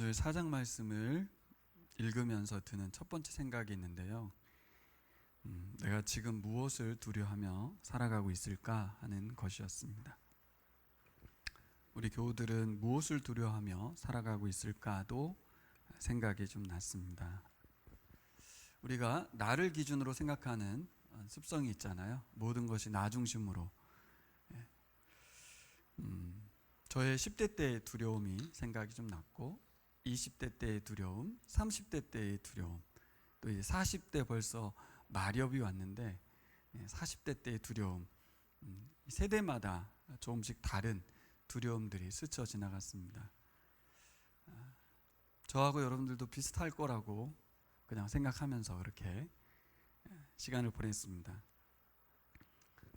오늘 4장 말씀을 읽으면서 드는 첫 번째 생각이 있는데요. 내가 지금 무엇을 두려워하며 살아가고 있을까 하는 것이었습니다. 우리 교우들은 무엇을 두려워하며 살아가고 있을까도 생각이 좀 났습니다. 우리가 나를 기준으로 생각하는 습성이 있잖아요. 모든 것이 나 중심으로. 저의 10대 때의 두려움이 생각이 좀 났고 20대 때의 두려움, 30대 때의 두려움, 또 이제 40대 벌써 마렵이 왔는데 40대 때의 두려움, 세대마다 조금씩 다른 두려움들이 스쳐 지나갔습니다. 저하고 여러분들도 비슷할 거라고 그냥 생각하면서 그렇게 시간을 보냈습니다.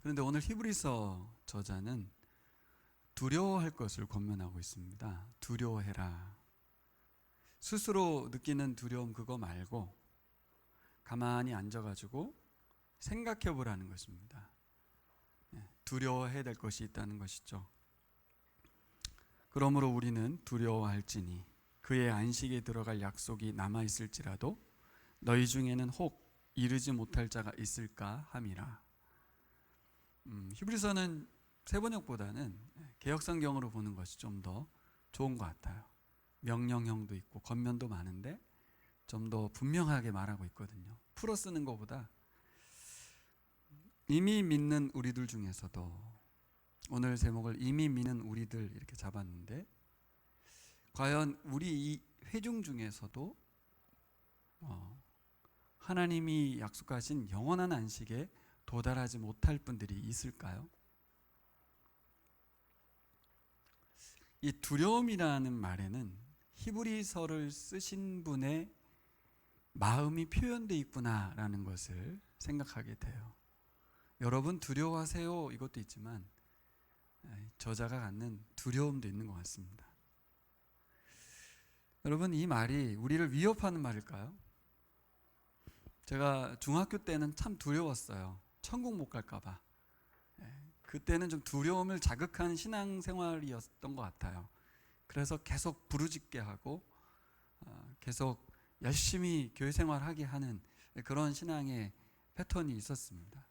그런데 오늘 히브리서 저자는 두려워할 것을 권면하고 있습니다. 두려워해라. 스스로 느끼는 두려움 그거 말고 가만히 앉아가지고 생각해 보라는 것입니다. 두려워해야 될 것이 있다는 것이죠. 그러므로 우리는 두려워할지니 그의 안식에 들어갈 약속이 남아있을지라도 너희 중에는 혹 이르지 못할 자가 있을까 함이라. 히브리서는 세번역보다는 개역성경으로 보는 것이 좀 더 좋은 것 같아요. 명령형도 있고 겉면도 많은데 좀 더 분명하게 말하고 있거든요. 풀어 쓰는 것보다 이미 믿는 우리들 중에서도, 오늘 제목을 이미 믿는 우리들 이렇게 잡았는데, 과연 우리 이 회중 중에서도 하나님이 약속하신 영원한 안식에 도달하지 못할 분들이 있을까요? 이 두려움이라는 말에는 히브리서를 쓰신 분의 마음이 표현되어 있구나라는 것을 생각하게 돼요. 여러분 두려워하세요 이것도 있지만 저자가 갖는 두려움도 있는 것 같습니다. 여러분 이 말이 우리를 위협하는 말일까요? 제가 중학교 때는 참 두려웠어요. 천국 못 갈까 봐. 그때는 좀 두려움을 자극하는 신앙생활이었던 것 같아요. 그래서 계속 부르짖게 하고 계속 열심히 교회 생활하게 하는 그런 신앙의 패턴이 있었습니다.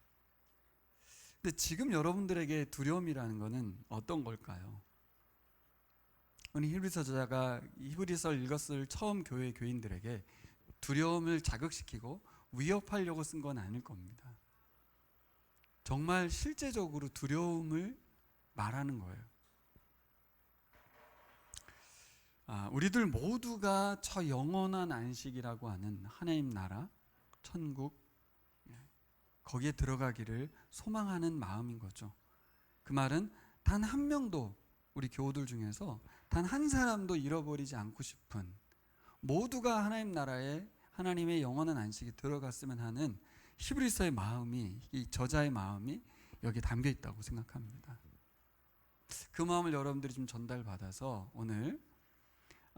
근데 지금 여러분들에게 두려움이라는 것은 어떤 걸까요? 오늘 히브리서 저자가 히브리서를 읽었을 처음 교회 교인들에게 두려움을 자극시키고 위협하려고 쓴 건 아닐 겁니다. 정말 실제적으로 두려움을 말하는 거예요. 우리들 모두가 저 영원한 안식이라고 하는 하나님 나라, 천국, 거기에 들어가기를 소망하는 마음인 거죠. 그 말은 단 한 명도 우리 교우들 중에서 단 한 사람도 잃어버리지 않고 싶은, 모두가 하나님 나라에 하나님의 영원한 안식에 들어갔으면 하는 히브리서의 마음이, 이 저자의 마음이 여기에 담겨 있다고 생각합니다. 그 마음을 여러분들이 좀 전달받아서 오늘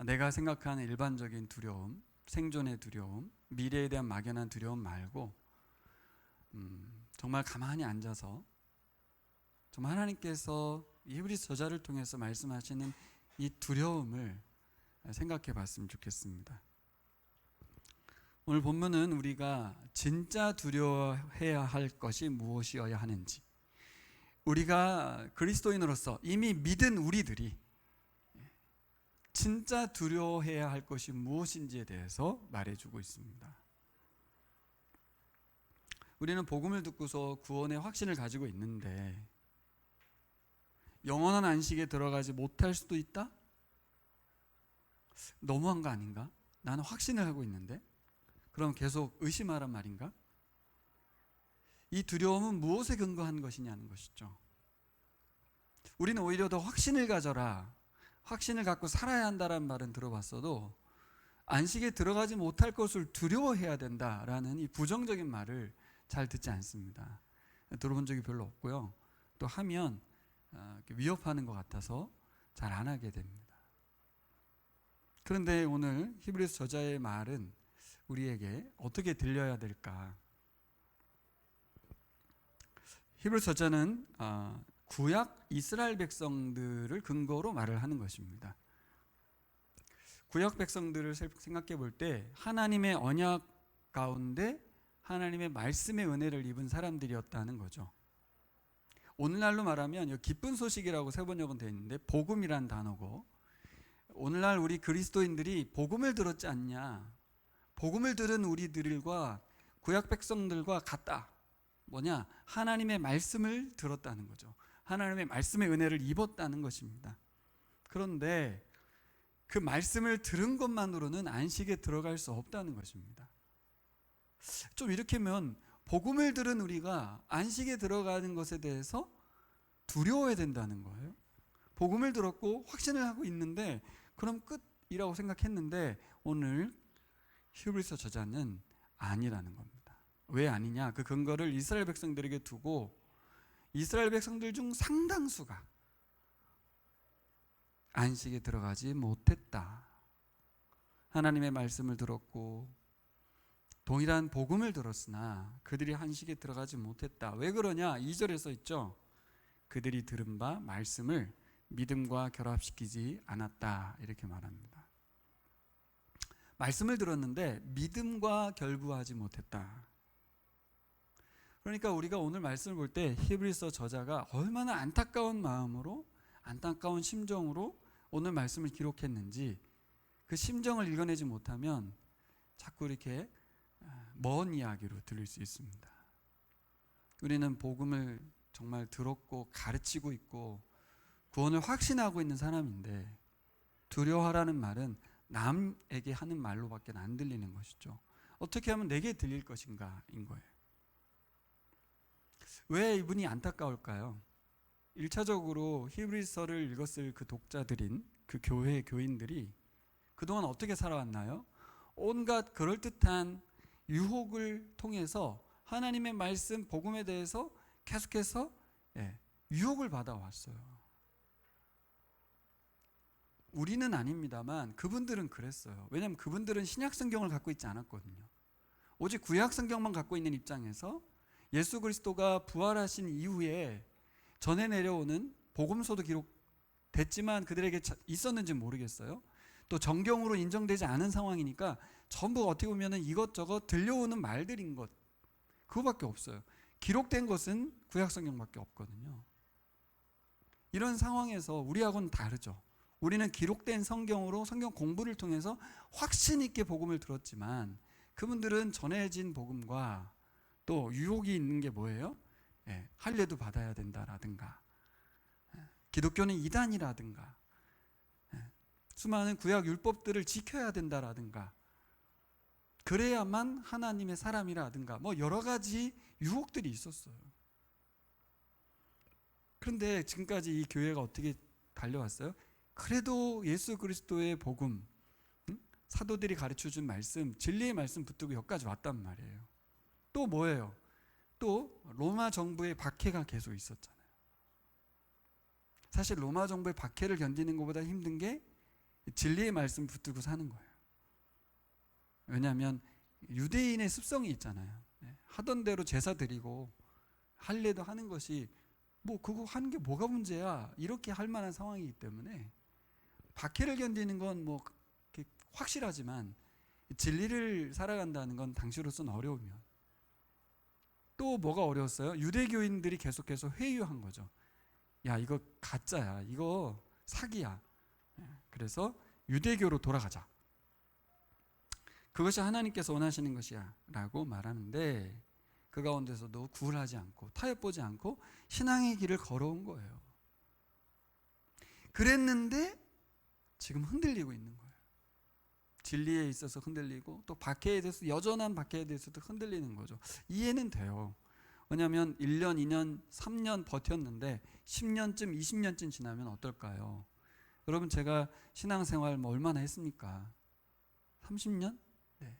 내가 생각하는 일반적인 두려움, 생존의 두려움, 미래에 대한 막연한 두려움 말고 정말 가만히 앉아서 정말 하나님께서 히브리서 저자를 통해서 말씀하시는 이 두려움을 생각해 봤으면 좋겠습니다. 오늘 본문은 우리가 진짜 두려워해야 할 것이 무엇이어야 하는지, 우리가 그리스도인으로서 이미 믿은 우리들이 진짜 두려워해야 할 것이 무엇인지에 대해서 말해주고 있습니다. 우리는 복음을 듣고서 구원의 확신을 가지고 있는데 영원한 안식에 들어가지 못할 수도 있다? 너무한 거 아닌가? 나는 확신을 하고 있는데? 그럼 계속 의심하란 말인가? 이 두려움은 무엇에 근거한 것이냐는 것이죠. 우리는 오히려 더 확신을 가져라, 확신을 갖고 살아야 한다는 말은 들어봤어도 안식에 들어가지 못할 것을 두려워해야 된다라는 이 부정적인 말을 잘 듣지 않습니다. 들어본 적이 별로 없고요. 또 하면 위협하는 것 같아서 잘 안 하게 됩니다. 그런데 오늘 히브리서 저자의 말은 우리에게 어떻게 들려야 될까? 히브리서 저자는 구약 이스라엘 백성들을 근거로 말을 하는 것입니다. 구약 백성들을 생각해 볼 때 하나님의 언약 가운데 하나님의 말씀의 은혜를 입은 사람들이었다는 거죠. 오늘날로 말하면 기쁜 소식이라고 세 번역은 되어 있는데 복음이란 단어고, 오늘날 우리 그리스도인들이 복음을 들었지 않냐, 복음을 들은 우리들과 구약 백성들과 같다. 뭐냐? 하나님의 말씀을 들었다는 거죠. 하나님의 말씀의 은혜를 입었다는 것입니다. 그런데 그 말씀을 들은 것만으로는 안식에 들어갈 수 없다는 것입니다. 좀 이렇게 하면 복음을 들은 우리가 안식에 들어가는 것에 대해서 두려워야 된다는 거예요. 복음을 들었고 확신을 하고 있는데 그럼 끝이라고 생각했는데 오늘 히브리서 저자는 아니라는 겁니다. 왜 아니냐? 그 근거를 이스라엘 백성들에게 두고 이스라엘 백성들 중 상당수가 안식에 들어가지 못했다. 하나님의 말씀을 들었고 동일한 복음을 들었으나 그들이 안식에 들어가지 못했다. 왜 그러냐? 2절에 써 있죠. 그들이 들은 바 말씀을 믿음과 결합시키지 않았다. 이렇게 말합니다. 말씀을 들었는데 믿음과 결부하지 못했다. 그러니까 우리가 오늘 말씀을 볼 때 히브리서 저자가 얼마나 안타까운 마음으로, 안타까운 심정으로 오늘 말씀을 기록했는지 그 심정을 읽어내지 못하면 자꾸 이렇게 먼 이야기로 들릴 수 있습니다. 우리는 복음을 정말 들었고 가르치고 있고 구원을 확신하고 있는 사람인데 두려워하라는 말은 남에게 하는 말로밖에 안 들리는 것이죠. 어떻게 하면 내게 들릴 것인가인 거예요. 왜 이분이 안타까울까요? 1차적으로 히브리서를 읽었을 그 독자들인 그 교회 교인들이 그동안 어떻게 살아왔나요? 온갖 그럴듯한 유혹을 통해서 하나님의 말씀, 복음에 대해서 계속해서 유혹을 받아왔어요. 우리는 아닙니다만 그분들은 그랬어요. 왜냐하면 그분들은 신약 성경을 갖고 있지 않았거든요. 오직 구약 성경만 갖고 있는 입장에서 예수 그리스도가 부활하신 이후에 전해 내려오는 복음서도 기록됐지만 그들에게 있었는지 모르겠어요. 또 정경으로 인정되지 않은 상황이니까 전부 어떻게 보면 이것저것 들려오는 말들인 것, 그거밖에 없어요. 기록된 것은 구약 성경밖에 없거든요. 이런 상황에서 우리하고는 다르죠. 우리는 기록된 성경으로 성경 공부를 통해서 확신 있게 복음을 들었지만 그분들은 전해진 복음과 또 유혹이 있는 게 뭐예요? 할례도 받아야 된다라든가 기독교는 이단이라든가 수많은 구약 율법들을 지켜야 된다라든가 그래야만 하나님의 사람이라든가 뭐 여러 가지 유혹들이 있었어요. 그런데 지금까지 이 교회가 어떻게 달려왔어요? 그래도 예수 그리스도의 복음, 사도들이 가르쳐준 말씀, 진리의 말씀 붙들고 여기까지 왔단 말이에요. 또 뭐예요? 또 로마 정부의 박해가 계속 있었잖아요. 사실 로마 정부의 박해를 견디는 것보다 힘든 게 진리의 말씀 붙들고 사는 거예요. 왜냐하면 유대인의 습성이 있잖아요. 하던 대로 제사 드리고 할례도 하는 것이 뭐 그거 하는 게 뭐가 문제야 이렇게 할 만한 상황이기 때문에 박해를 견디는 건 뭐 확실하지만 진리를 살아간다는 건 당시로서는 어려우면 또 뭐가 어려웠어요? 유대교인들이 계속해서 회유한 거죠. 야 이거 가짜야, 이거 사기야. 그래서 유대교로 돌아가자. 그것이 하나님께서 원하시는 것이야 라고 말하는데 그 가운데서도 구을하지 않고 타협보지 않고 신앙의 길을 걸어온 거예요. 그랬는데 지금 흔들리고 있는 거예요. 진리에 있어서 흔들리고 또 박해에 대해서 여전한 박해에 대해서도 흔들리는 거죠. 이해는 돼요. 왜냐하면 1년, 2년, 3년 버텼는데 10년쯤, 20년쯤 지나면 어떨까요? 여러분 제가 신앙생활 뭐 얼마나 했습니까? 30년? 네.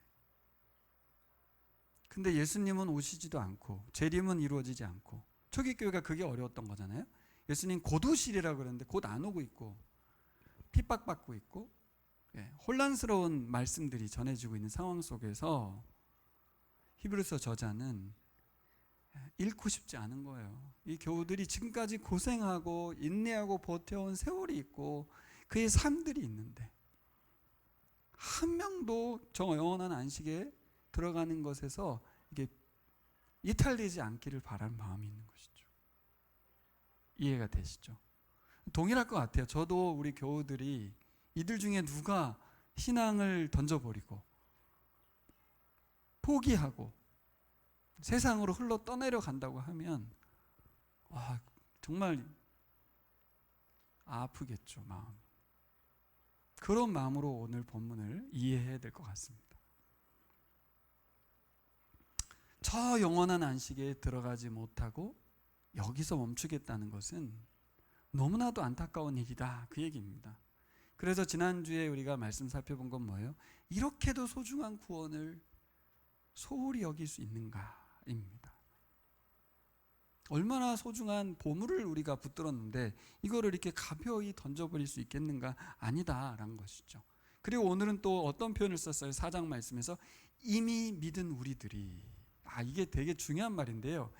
근데 예수님은 오시지도 않고 재림은 이루어지지 않고 초기 교회가 그게 어려웠던 거잖아요. 예수님 곧 오시리라고 그랬는데 곧 안 오고 있고 핍박받고 있고 혼란스러운 말씀들이 전해지고 있는 상황 속에서 히브리서 저자는 잃고 싶지 않은 거예요. 이 교우들이 지금까지 고생하고 인내하고 버텨온 세월이 있고 그의 삶들이 있는데 한 명도 저 영원한 안식에 들어가는 것에서 이게 이탈되지 않기를 바라는 마음이 있는 것이죠. 이해가 되시죠? 동일할 것 같아요. 저도 우리 교우들이 이들 중에 누가 신앙을 던져버리고 포기하고 세상으로 흘러 떠내려 간다고 하면 와, 정말 아프겠죠, 마음. 그런 마음으로 오늘 본문을 이해해야 될 것 같습니다. 저 영원한 안식에 들어가지 못하고 여기서 멈추겠다는 것은 너무나도 안타까운 일이다, 그 얘기입니다. 그래서 지난주에 우리가 말씀 살펴본 건 뭐예요? 이렇게도 소중한 구원을 소홀히 여길 수 있는가입니다. 얼마나 소중한 보물을 우리가 붙들었는데 이거를 이렇게 가벼이 던져버릴 수 있겠는가? 아니다라는 것이죠. 그리고 오늘은 또 어떤 표현을 썼어요? 4장 말씀에서 이미 믿은 우리들이, 이게 되게 중요한 말인데요.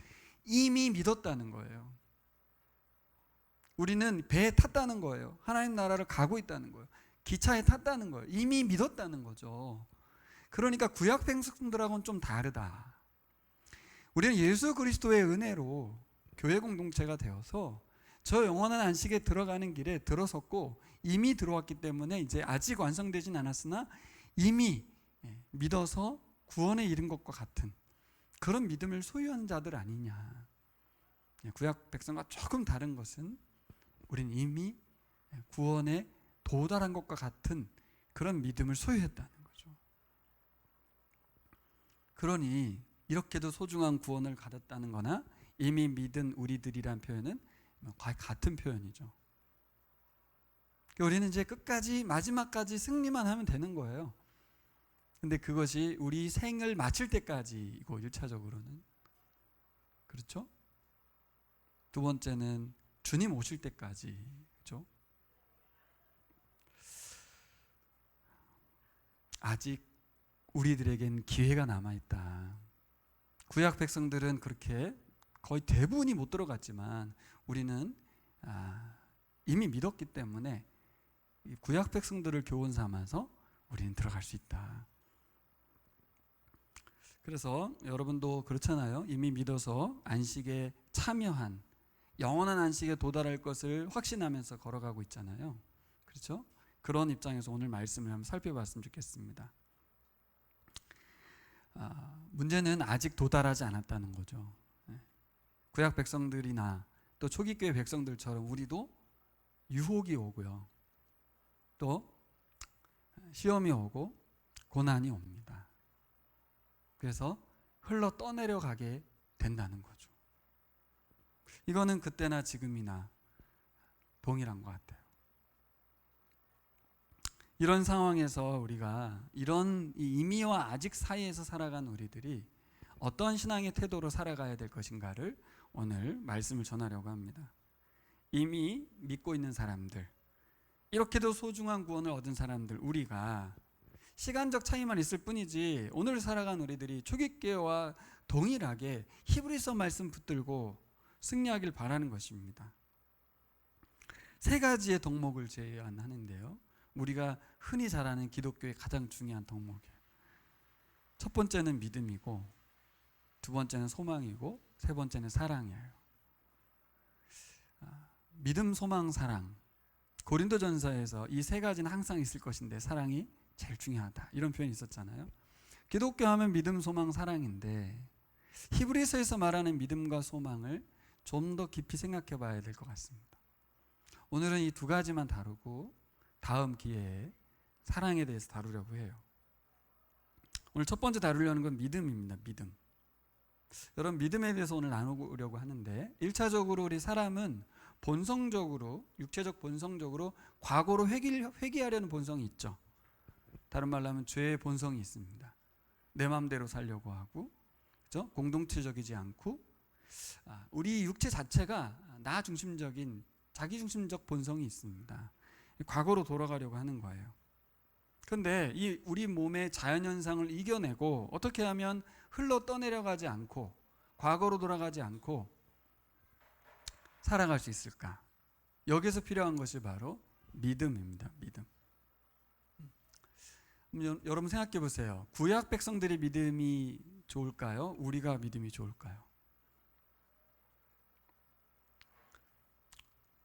이미 믿었다는 거예요. 우리는 배에 탔다는 거예요. 하나님 나라를 가고 있다는 거예요. 기차에 탔다는 거예요. 이미 믿었다는 거죠. 그러니까 구약 백성들하고는 좀 다르다. 우리는 예수 그리스도의 은혜로 교회 공동체가 되어서 저 영원한 안식에 들어가는 길에 들어섰고 이미 들어왔기 때문에 이제 아직 완성되진 않았으나 이미 믿어서 구원에 이른 것과 같은 그런 믿음을 소유한 자들 아니냐. 구약 백성과 조금 다른 것은 우린 이미 구원에 도달한 것과 같은 그런 믿음을 소유했다는 거죠. 그러니 이렇게도 소중한 구원을 받았다는 거나 이미 믿은 우리들이란 표현은 거의 같은 표현이죠. 우리는 이제 끝까지 마지막까지 승리만 하면 되는 거예요. 근데 그것이 우리 생을 마칠 때까지이고 1차적으로는 그렇죠? 두 번째는 주님 오실 때까지, 그렇죠? 아직 우리들에겐 기회가 남아있다. 구약 백성들은 그렇게 거의 대부분이 못 들어갔지만 우리는 이미 믿었기 때문에 구약 백성들을 교훈 삼아서 우리는 들어갈 수 있다. 그래서 여러분도 그렇잖아요. 이미 믿어서 안식에 참여한 영원한 안식에 도달할 것을 확신하면서 걸어가고 있잖아요. 그렇죠? 그런 입장에서 오늘 말씀을 한번 살펴봤으면 좋겠습니다. 문제는 아직 도달하지 않았다는 거죠. 구약 백성들이나 또 초기교회 백성들처럼 우리도 유혹이 오고요. 또 시험이 오고 고난이 옵니다. 그래서 흘러 떠내려 가게 된다는 거죠. 이거는 그때나 지금이나 동일한 것 같아요. 이런 상황에서 우리가 이런 이미와 아직 사이에서 살아간 우리들이 어떤 신앙의 태도로 살아가야 될 것인가를 오늘 말씀을 전하려고 합니다. 이미 믿고 있는 사람들, 이렇게도 소중한 구원을 얻은 사람들, 우리가 시간적 차이만 있을 뿐이지 오늘 살아간 우리들이 초기교회와 동일하게 히브리서 말씀 붙들고 승리하길 바라는 것입니다. 세 가지의 덕목을 제안하는데요. 우리가 흔히 잘 아는 기독교의 가장 중요한 덕목이에요. 첫 번째는 믿음이고, 두 번째는 소망이고, 세 번째는 사랑이에요. 믿음, 소망, 사랑. 고린도전서에서 이 세 가지는 항상 있을 것인데 사랑이 제일 중요하다, 이런 표현이 있었잖아요. 기독교 하면 믿음, 소망, 사랑인데 히브리서에서 말하는 믿음과 소망을 좀 더 깊이 생각해 봐야 될 것 같습니다. 오늘은 이 두 가지만 다루고 다음 기회에 사랑에 대해서 다루려고 해요. 오늘 첫 번째 다루려는 건 믿음입니다. 믿음. 여러분, 믿음에 대해서 오늘 나누려고 하는데 1차적으로 우리 사람은 본성적으로, 육체적 본성적으로 과거로 회귀하려는 본성이 있죠. 다른 말로 하면 죄의 본성이 있습니다. 내 마음대로 살려고 하고, 그렇죠? 공동체적이지 않고, 우리 육체 자체가 나 중심적인 자기 중심적 본성이 있습니다. 과거로 돌아가려고 하는 거예요. 그런데 이 우리 몸의 자연현상을 이겨내고 어떻게 하면 흘러 떠내려가지 않고 과거로 돌아가지 않고 살아갈 수 있을까? 여기서 필요한 것이 바로 믿음입니다. 믿음. 여러분 생각해 보세요. 구약 백성들의 믿음이 좋을까요? 우리가 믿음이 좋을까요?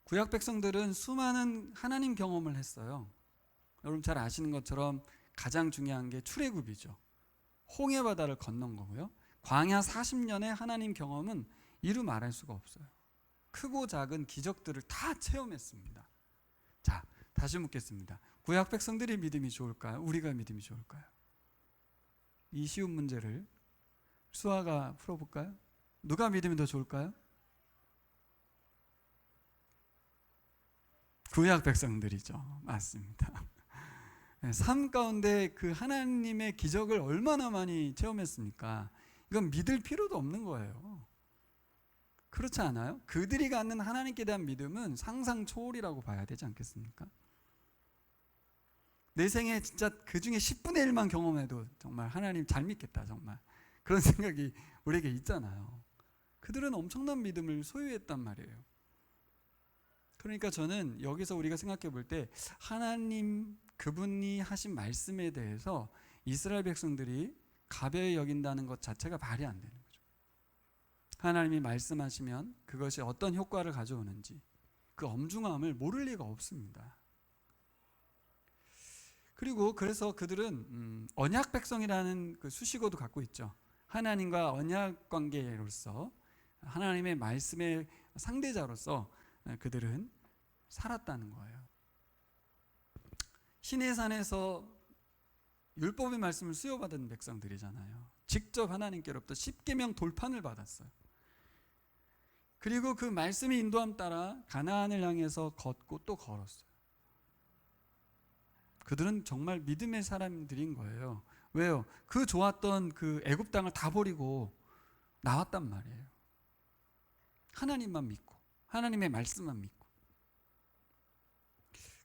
구약 백성들은 수많은 하나님 경험을 했어요. 여러분 잘 아시는 것처럼 가장 중요한 게 출애굽이죠. 홍해 바다를 건넌 거고요. 광야 40년의 하나님 경험은 이루 말할 수가 없어요. 크고 작은 기적들을 다 체험했습니다. 자, 다시 묻겠습니다. 구약 백성들의 믿음이 좋을까요? 우리가 믿음이 좋을까요? 이 쉬운 문제를 수아가 풀어볼까요? 누가 믿음이 더 좋을까요? 구약 백성들이죠. 맞습니다. 삶 가운데 그 하나님의 기적을 얼마나 많이 체험했습니까? 이건 믿을 필요도 없는 거예요. 그렇지 않아요? 그들이 갖는 하나님께 대한 믿음은 상상 초월이라고 봐야 되지 않겠습니까? 내 생에 진짜 그 중에 10분의 1만 경험해도 정말 하나님 잘 믿겠다, 정말. 그런 생각이 우리에게 있잖아요. 그들은 엄청난 믿음을 소유했단 말이에요. 그러니까 저는 여기서 우리가 생각해 볼 때 하나님 그분이 하신 말씀에 대해서 이스라엘 백성들이 가벼이 여긴다는 것 자체가 말이 안 되는 거죠. 하나님이 말씀하시면 그것이 어떤 효과를 가져오는지 그 엄중함을 모를 리가 없습니다. 그리고 그래서 그들은 언약 백성이라는 그 수식어도 갖고 있죠. 하나님과 언약 관계로서 하나님의 말씀의 상대자로서 그들은 살았다는 거예요. 시내산에서 율법의 말씀을 수여받은 백성들이잖아요. 직접 하나님께로부터 십계명 돌판을 받았어요. 그리고 그 말씀의 인도함 따라 가나안을 향해서 걷고 또 걸었어요. 그들은 정말 믿음의 사람들인 거예요. 왜요? 그 좋았던 그 애굽 땅을 다 버리고 나왔단 말이에요. 하나님만 믿고 하나님의 말씀만 믿고.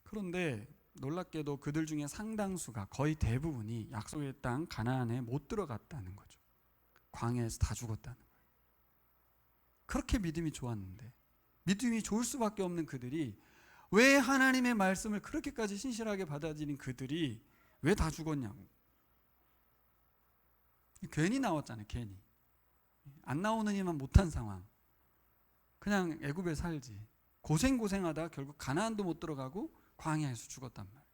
그런데 놀랍게도 그들 중에 상당수가 거의 대부분이 약속의 땅 가나안에 못 들어갔다는 거죠. 광야에서 다 죽었다는 거예요. 그렇게 믿음이 좋았는데 믿음이 좋을 수밖에 없는 그들이 왜 하나님의 말씀을 그렇게까지 신실하게 받아들인 그들이 왜 다 죽었냐고. 괜히 나왔잖아요. 괜히. 안 나오느니만 못한 상황. 그냥 애굽에 살지. 고생하다 결국 가나안도 못 들어가고 광야에서 죽었단 말이에요.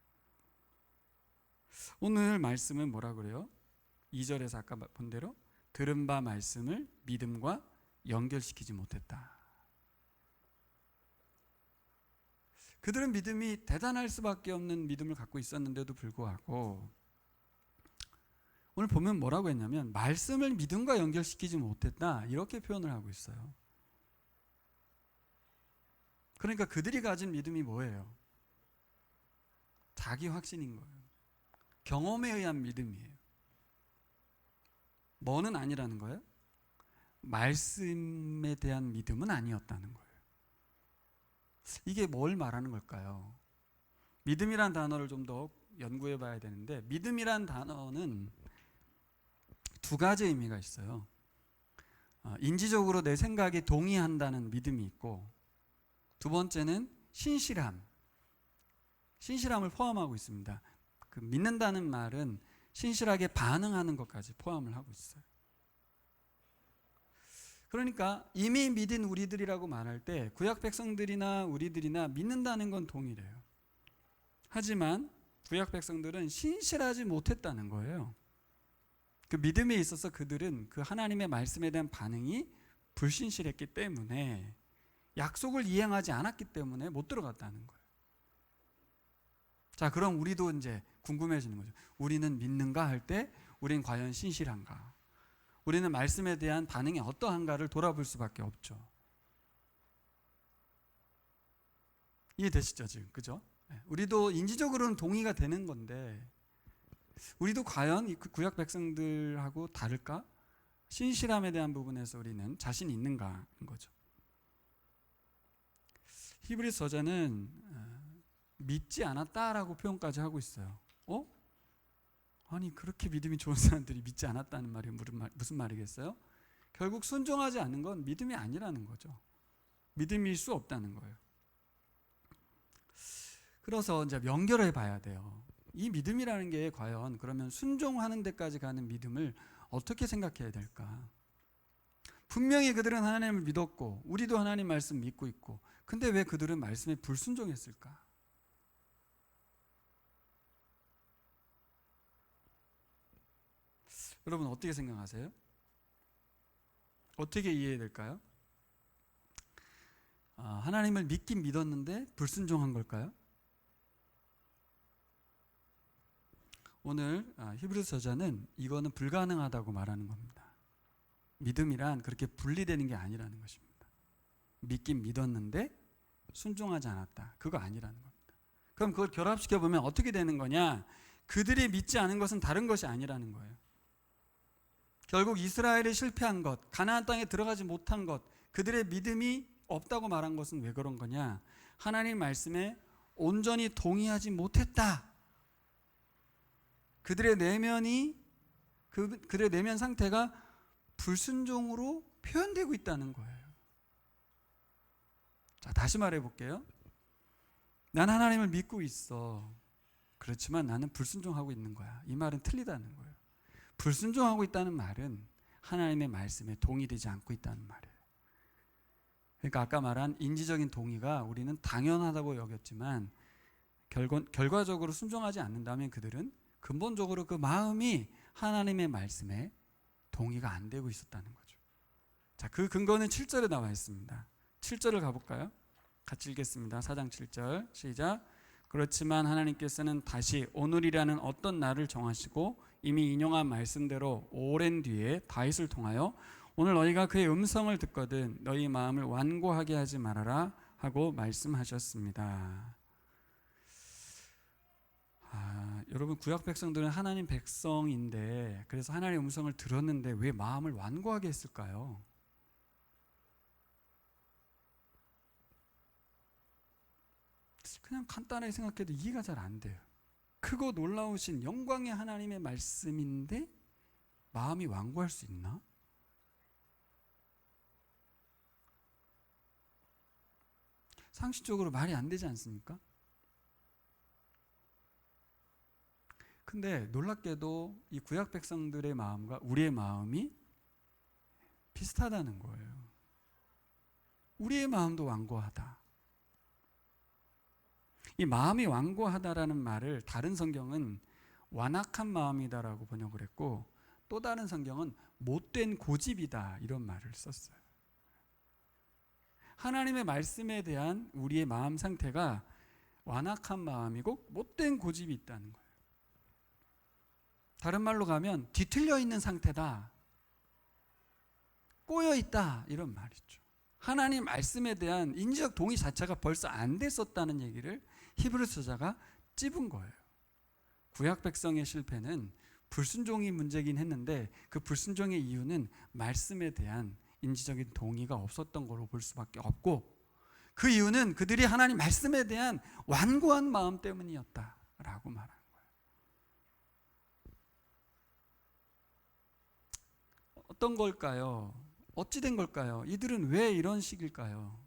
오늘 말씀은 뭐라 그래요? 2절에서 아까 본 대로 들은 바 말씀을 믿음과 연결시키지 못했다. 그들은 믿음이 대단할 수밖에 없는 믿음을 갖고 있었는데도 불구하고 오늘 보면 뭐라고 했냐면 말씀을 믿음과 연결시키지 못했다 이렇게 표현을 하고 있어요. 그러니까 그들이 가진 믿음이 뭐예요? 자기 확신인 거예요. 경험에 의한 믿음이에요. 뭐는 아니라는 거예요? 말씀에 대한 믿음은 아니었다는 거예요. 이게 뭘 말하는 걸까요? 믿음이란 단어를 좀 더 연구해 봐야 되는데 믿음이란 단어는 두 가지 의미가 있어요. 인지적으로 내 생각에 동의한다는 믿음이 있고 두 번째는 신실함을 포함하고 있습니다. 그 믿는다는 말은 신실하게 반응하는 것까지 포함을 하고 있어요. 그러니까 이미 믿은 우리들이라고 말할 때 구약 백성들이나 우리들이나 믿는다는 건 동일해요. 하지만 구약 백성들은 신실하지 못했다는 거예요. 그 믿음에 있어서 그들은 그 하나님의 말씀에 대한 반응이 불신실했기 때문에 약속을 이행하지 않았기 때문에 못 들어갔다는 거예요. 자, 그럼 우리도 이제 궁금해지는 거죠. 우리는 믿는가 할 때 우리는 과연 신실한가? 우리는 말씀에 대한 반응이 어떠한가를 돌아볼 수밖에 없죠. 이해되시죠 지금? 그죠? 우리도 인지적으로는 동의가 되는 건데 우리도 과연 이 구약 백성들하고 다를까? 신실함에 대한 부분에서 우리는 자신이 있는가인 거죠. 히브리서 저자는 믿지 않았다라고 표현까지 하고 있어요. 아니 그렇게 믿음이 좋은 사람들이 믿지 않았다는 말이 무슨 말이겠어요? 결국 순종하지 않는 건 믿음이 아니라는 거죠. 믿음일 수 없다는 거예요. 그래서 이제 연결해 봐야 돼요. 이 믿음이라는 게 과연 그러면 순종하는 데까지 가는 믿음을 어떻게 생각해야 될까? 분명히 그들은 하나님을 믿었고 우리도 하나님 말씀 믿고 있고, 근데 왜 그들은 말씀에 불순종했을까? 여러분 어떻게 생각하세요? 어떻게 이해해야 될까요? 하나님을 믿긴 믿었는데 불순종한 걸까요? 오늘 히브리서 저자는 이거는 불가능하다고 말하는 겁니다. 믿음이란 그렇게 분리되는 게 아니라는 것입니다. 믿긴 믿었는데 순종하지 않았다, 그거 아니라는 겁니다. 그럼 그걸 결합시켜 보면 어떻게 되는 거냐? 그들이 믿지 않은 것은 다른 것이 아니라는 거예요. 결국 이스라엘이 실패한 것, 가나안 땅에 들어가지 못한 것, 그들의 믿음이 없다고 말한 것은 왜 그런 거냐? 하나님 말씀에 온전히 동의하지 못했다. 그들의 내면이, 그들의 내면 상태가 불순종으로 표현되고 있다는 거예요. 자, 다시 말해 볼게요. 난 하나님을 믿고 있어. 그렇지만 나는 불순종하고 있는 거야. 이 말은 틀리다는 거예요. 불순종하고 있다는 말은 하나님의 말씀에 동의되지 않고 있다는 말이에요. 그러니까 아까 말한 인지적인 동의가 우리는 당연하다고 여겼지만 결과적으로 순종하지 않는다면 그들은 근본적으로 그 마음이 하나님의 말씀에 동의가 안 되고 있었다는 거죠. 자, 그 근거는 7절에 나와 있습니다. 7절을 가볼까요? 같이 읽겠습니다. 4장 7절 시작. 그렇지만 하나님께서는 다시 오늘이라는 어떤 날을 정하시고 이미 인용한 말씀대로 오랜 뒤에 다윗을 통하여 오늘 너희가 그의 음성을 듣거든 너희 마음을 완고하게 하지 말아라 하고 말씀하셨습니다. 여러분, 구약 백성들은 하나님 백성인데 그래서 하나님의 음성을 들었는데 왜 마음을 완고하게 했을까요? 그냥 간단하게 생각해도 이해가 잘 안 돼요. 크고 놀라우신 영광의 하나님의 말씀인데 마음이 완고할 수 있나? 상식적으로 말이 안 되지 않습니까? 근데 놀랍게도 이 구약 백성들의 마음과 우리의 마음이 비슷하다는 거예요. 우리의 마음도 완고하다. 이 마음이 완고하다라는 말을 다른 성경은 완악한 마음이다라고 번역을 했고, 또 다른 성경은 못된 고집이다 이런 말을 썼어요. 하나님의 말씀에 대한 우리의 마음 상태가 완악한 마음이고 못된 고집이 있다는 거예요. 다른 말로 가면 뒤틀려 있는 상태다, 꼬여 있다 이런 말이죠. 하나님 말씀에 대한 인지적 동의 자체가 벌써 안 됐었다는 얘기를 히브리서 저자가 찝은 거예요. 구약 백성의 실패는 불순종이 문제긴 했는데 그 불순종의 이유는 말씀에 대한 인지적인 동의가 없었던 걸로 볼 수밖에 없고, 그 이유는 그들이 하나님 말씀에 대한 완고한 마음 때문이었다라고 말합니다. 어떤 걸까요? 어찌 된 걸까요? 이들은 왜 이런 식일까요?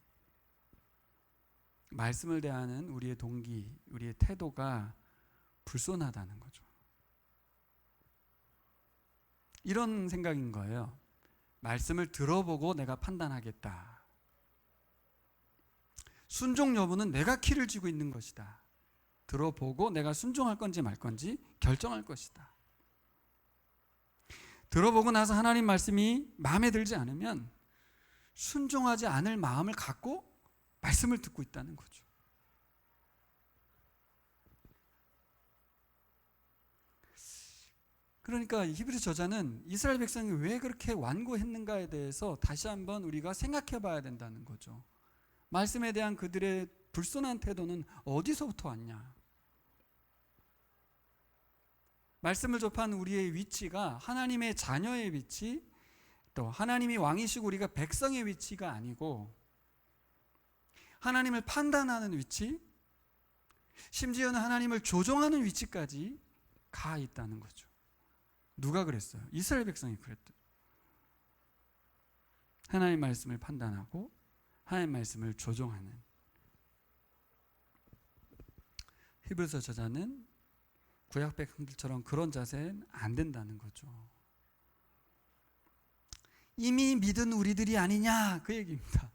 말씀을 대하는 우리의 동기, 우리의 태도가 불손하다는 거죠. 이런 생각인 거예요. 말씀을 들어보고 내가 판단하겠다. 순종 여부는 내가 키를 쥐고 있는 것이다. 들어보고 내가 순종할 건지 말 건지 결정할 것이다. 들어보고 나서 하나님 말씀이 마음에 들지 않으면 순종하지 않을 마음을 갖고 말씀을 듣고 있다는 거죠. 그러니까 히브리 저자는 이스라엘 백성이 왜 그렇게 완고했는가에 대해서 다시 한번 우리가 생각해 봐야 된다는 거죠. 말씀에 대한 그들의 불손한 태도는 어디서부터 왔냐? 말씀을 접한 우리의 위치가 하나님의 자녀의 위치, 또 하나님이 왕이시고 우리가 백성의 위치가 아니고 하나님을 판단하는 위치, 심지어는 하나님을 조종하는 위치까지 가 있다는 거죠. 누가 그랬어요? 이스라엘 백성이 그랬죠. 하나님 말씀을 판단하고 하나님 말씀을 조종하는. 히브리서 저자는 구약 백성들처럼 그런 자세는 안 된다는 거죠. 이미 믿은 우리들이 아니냐 그 얘기입니다.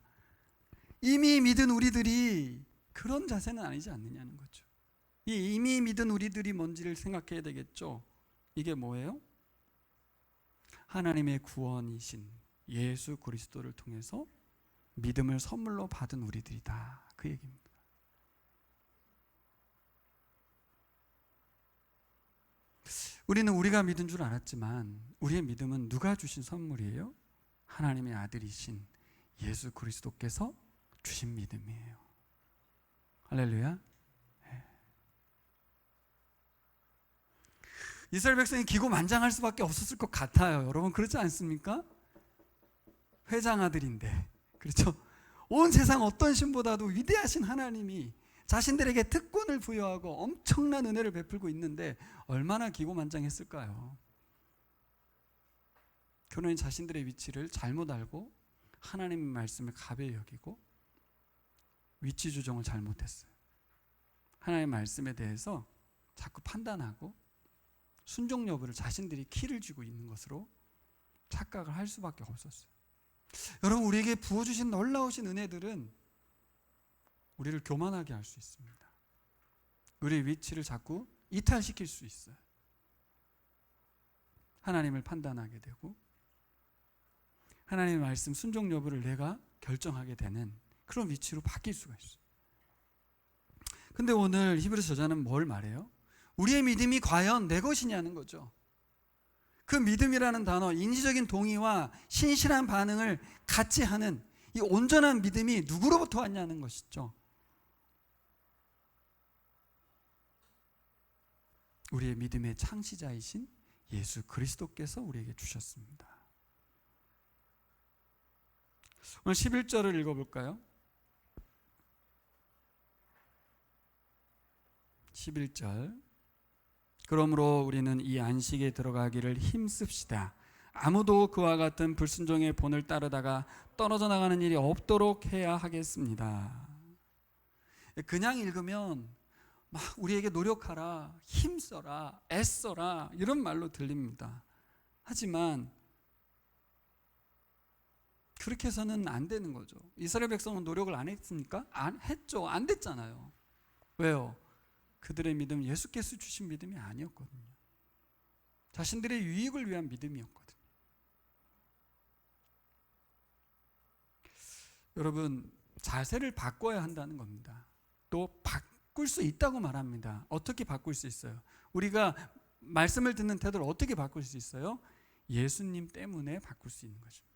이미 믿은 우리들이 그런 자세는 아니지 않느냐는 거죠. 이 이미 믿은 우리들이 뭔지를 생각해야 되겠죠. 이게 뭐예요? 하나님의 구원이신 예수 그리스도를 통해서 믿음을 선물로 받은 우리들이다 그 얘기입니다. 우리는 우리가 믿은 줄 알았지만 우리의 믿음은 누가 주신 선물이에요? 하나님의 아들이신 예수 그리스도께서 주신 믿음이에요. 할렐루야. 네. 이스라엘 백성이 기고만장할 수밖에 없었을 것 같아요. 여러분 그렇지 않습니까? 회장 아들인데, 그렇죠? 온 세상 어떤 신보다도 위대하신 하나님이 자신들에게 특권을 부여하고 엄청난 은혜를 베풀고 있는데 얼마나 기고만장했을까요? 그러니 자신들의 위치를 잘못 알고 하나님의 말씀을 가벼이 여기고 위치 조정을 잘못했어요. 하나님의 말씀에 대해서 자꾸 판단하고 순종 여부를 자신들이 키를 쥐고 있는 것으로 착각을 할 수밖에 없었어요. 여러분 우리에게 부어주신 놀라우신 은혜들은 우리를 교만하게 할 수 있습니다. 우리의 위치를 자꾸 이탈시킬 수 있어요. 하나님을 판단하게 되고 하나님의 말씀 순종 여부를 내가 결정하게 되는 그런 위치로 바뀔 수가 있어요. 근데 오늘 히브리 저자는 뭘 말해요? 우리의 믿음이 과연 내 것이냐는 거죠. 그 믿음이라는 단어, 인지적인 동의와 신실한 반응을 같이 하는 이 온전한 믿음이 누구로부터 왔냐는 것이죠. 우리의 믿음의 창시자이신 예수 그리스도께서 우리에게 주셨습니다. 오늘 11절을 읽어볼까요? 11절. 그러므로 우리는 이 안식에 들어가기를 힘씁시다. 아무도 그와 같은 불순종의 본을 따르다가 떨어져 나가는 일이 없도록 해야 하겠습니다. 그냥 읽으면 막 우리에게 노력하라, 힘써라, 애써라 이런 말로 들립니다. 하지만 그렇게 해서는 안 되는 거죠. 이스라엘 백성은 노력을 안 했습니까? 안 했죠. 안 됐잖아요. 왜요? 그들의 믿음 예수께서 주신 믿음이 아니었거든요. 자신들의 유익을 위한 믿음이었거든요. 여러분 자세를 바꿔야 한다는 겁니다. 또 바꿀 수 있다고 말합니다. 어떻게 바꿀 수 있어요? 우리가 말씀을 듣는 태도를 어떻게 바꿀 수 있어요? 예수님 때문에 바꿀 수 있는 것입니다.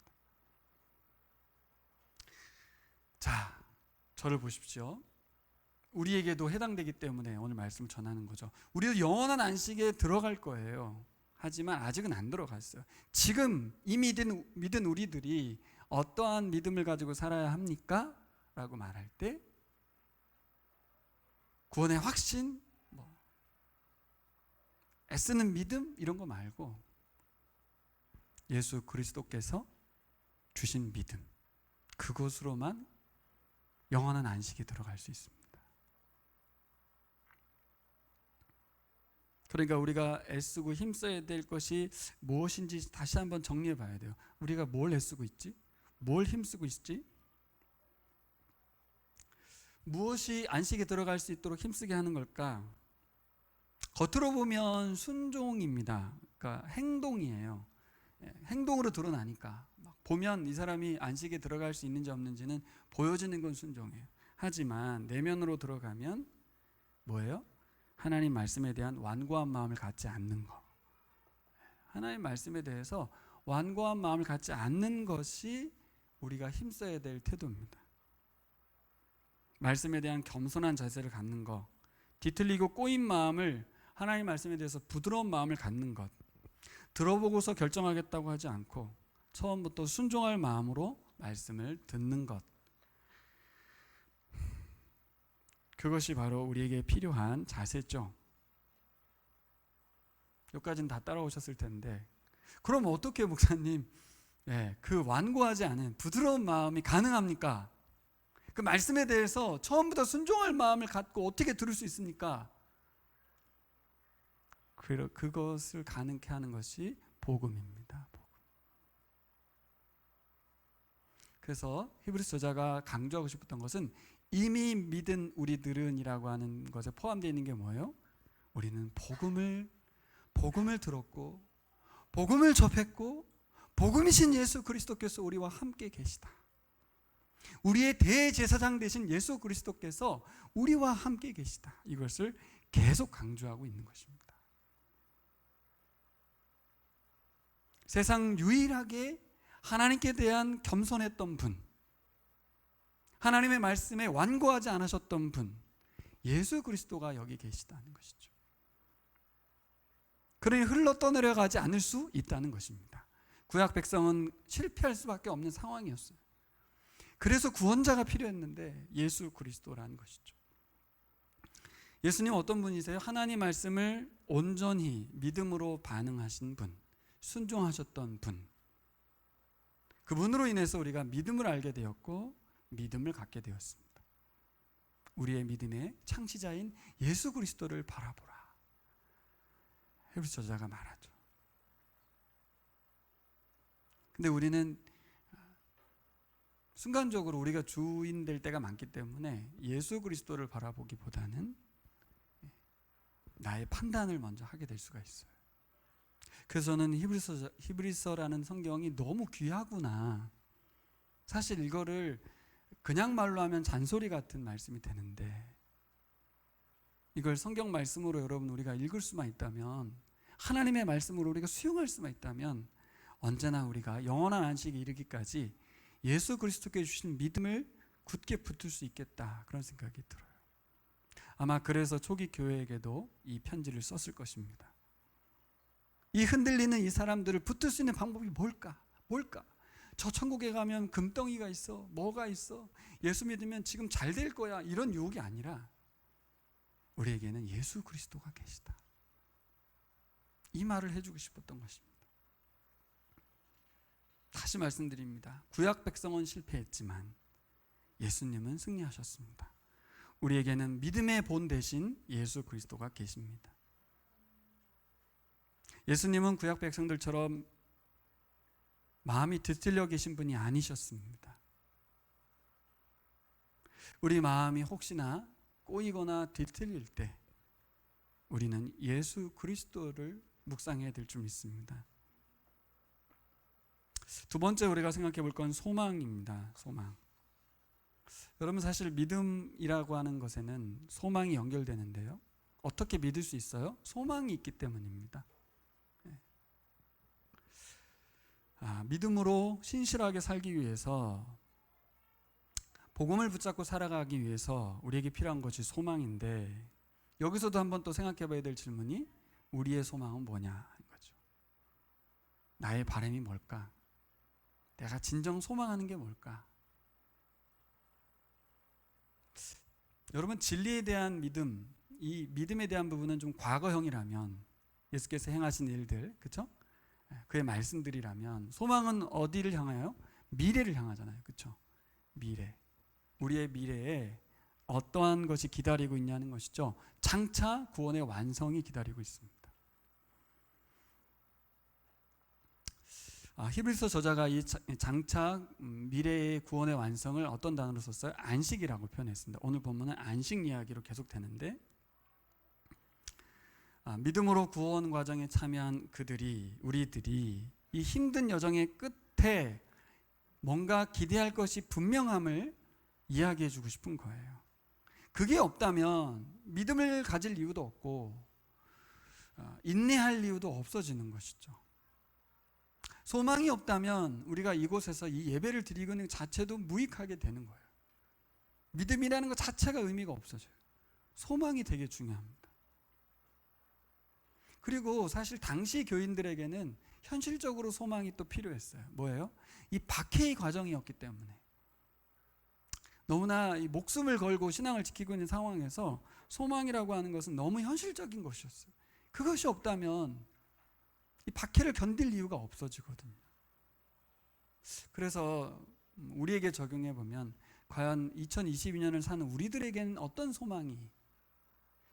자, 저를 보십시오. 우리에게도 해당되기 때문에 오늘 말씀을 전하는 거죠. 우리도 영원한 안식에 들어갈 거예요. 하지만 아직은 안 들어갔어요. 지금 이미 믿은 우리들이 어떠한 믿음을 가지고 살아야 합니까? 라고 말할 때 구원의 확신, 애쓰는 믿음 이런 거 말고 예수 그리스도께서 주신 믿음, 그것으로만 영원한 안식에 들어갈 수 있습니다. 그러니까 우리가 애쓰고 힘써야 될 것이 무엇인지 다시 한번 정리해 봐야 돼요. 우리가 뭘 애쓰고 있지? 뭘 힘쓰고 있지? 무엇이 안식에 들어갈 수 있도록 힘쓰게 하는 걸까? 겉으로 보면 순종입니다. 그러니까 행동이에요. 행동으로 드러나니까 막 보면 이 사람이 안식에 들어갈 수 있는지 없는지는 보여지는 건 순종이에요. 하지만 내면으로 들어가면 뭐예요? 하나님 말씀에 대한 완고한 마음을 갖지 않는 것. 하나님 말씀에 대해서 완고한 마음을 갖지 않는 것이 우리가 힘써야 될 태도입니다. 말씀에 대한 겸손한 자세를 갖는 것, 뒤틀리고 꼬인 마음을 하나님 말씀에 대해서 부드러운 마음을 갖는 것, 들어보고서 결정하겠다고 하지 않고 처음부터 순종할 마음으로 말씀을 듣는 것, 그것이 바로 우리에게 필요한 자세죠. 여기까지는 다 따라오셨을 텐데 그럼 어떻게 목사님 그 완고하지 않은 부드러운 마음이 가능합니까? 그 말씀에 대해서 처음부터 순종할 마음을 갖고 어떻게 들을 수 있습니까? 그것을 가능케 하는 것이 복음입니다. 복음. 그래서 히브리서 저자가 강조하고 싶었던 것은 이미 믿은 우리들은이라고 하는 것에 포함되어 있는 게 뭐예요? 우리는 복음을 들었고 복음을 접했고 복음이신 예수 그리스도께서 우리와 함께 계시다. 우리의 대제사장 되신 예수 그리스도께서 우리와 함께 계시다. 이것을 계속 강조하고 있는 것입니다. 세상 유일하게 하나님께 대한 겸손했던 분, 하나님의 말씀에 완고하지 않으셨던 분, 예수 그리스도가 여기 계시다는 것이죠. 그러니 흘러 떠내려가지 않을 수 있다는 것입니다. 구약 백성은 실패할 수밖에 없는 상황이었어요. 그래서 구원자가 필요했는데 예수 그리스도라는 것이죠. 예수님 어떤 분이세요? 하나님 말씀을 온전히 믿음으로 반응하신 분, 순종하셨던 분. 그분으로 인해서 우리가 믿음을 알게 되었고 믿음을 갖게 되었습니다. 우리의 믿음의 창시자인 예수 그리스도를 바라보라. 히브리서 저자가 말하죠. 근데 우리는 순간적으로 우리가 주인 될 때가 많기 때문에 예수 그리스도를 바라보기보다는 나의 판단을 먼저 하게 될 수가 있어요. 그래서 저는 히브리서라는 성경이 너무 귀하구나. 사실 이거를 그냥 말로 하면 잔소리 같은 말씀이 되는데 이걸 성경 말씀으로 여러분 우리가 읽을 수만 있다면, 하나님의 말씀으로 우리가 수용할 수만 있다면 언제나 우리가 영원한 안식에 이르기까지 예수 그리스도께 주신 믿음을 굳게 붙들 수 있겠다, 그런 생각이 들어요. 아마 그래서 초기 교회에게도 이 편지를 썼을 것입니다. 이 흔들리는 이 사람들을 붙들 수 있는 방법이 뭘까? 저 천국에 가면 금덩이가 있어, 뭐가 있어, 예수 믿으면 지금 잘 될 거야, 이런 유혹이 아니라 우리에게는 예수 그리스도가 계시다, 이 말을 해주고 싶었던 것입니다. 다시 말씀드립니다. 구약 백성은 실패했지만 예수님은 승리하셨습니다. 우리에게는 믿음의 본 대신 예수 그리스도가 계십니다. 예수님은 구약 백성들처럼 마음이 뒤틀려 계신 분이 아니셨습니다. 우리 마음이 혹시나 꼬이거나 뒤틀릴 때 우리는 예수 그리스도를 묵상해야 될 줄 믿습니다. 두 번째 우리가 생각해 볼 건 소망입니다. 소망. 여러분, 사실 믿음이라고 하는 것에는 소망이 연결되는데요. 어떻게 믿을 수 있어요? 소망이 있기 때문입니다. 믿음으로 신실하게 살기 위해서, 복음을 붙잡고 살아가기 위해서 우리에게 필요한 것이 소망인데, 여기서도 한번 또 생각해 봐야 될 질문이 우리의 소망은 뭐냐 하는 거죠. 나의 바람이 뭘까? 내가 진정 소망하는 게 뭘까? 여러분, 진리에 대한 믿음, 이 믿음에 대한 부분은 좀 과거형이라면, 예수께서 행하신 일들, 그렇죠? 그의 말씀들이라면, 소망은 어디를 향하여? 미래를 향하잖아요, 그렇죠? 미래. 우리의 미래에 어떠한 것이 기다리고 있냐는 것이죠. 장차 구원의 완성이 기다리고 있습니다. 히브리서 저자가 이 장차 미래의 구원의 완성을 어떤 단어로 썼어요? 안식이라고 표현했습니다. 오늘 본문은 안식 이야기로 계속 되는데, 믿음으로 구원 과정에 참여한 우리들이 이 힘든 여정의 끝에 뭔가 기대할 것이 분명함을 이야기해 주고 싶은 거예요. 그게 없다면 믿음을 가질 이유도 없고 인내할 이유도 없어지는 것이죠. 소망이 없다면 우리가 이곳에서 이 예배를 드리는 자체도 무익하게 되는 거예요. 믿음이라는 것 자체가 의미가 없어져요. 소망이 되게 중요합니다. 그리고 사실 당시 교인들에게는 현실적으로 소망이 또 필요했어요. 뭐예요? 이 박해의 과정이었기 때문에. 너무나 이 목숨을 걸고 신앙을 지키고 있는 상황에서 소망이라고 하는 것은 너무 현실적인 것이었어요. 그것이 없다면 이 박해를 견딜 이유가 없어지거든요. 그래서 우리에게 적용해 보면 과연 2022년을 사는 우리들에게는 어떤 소망이,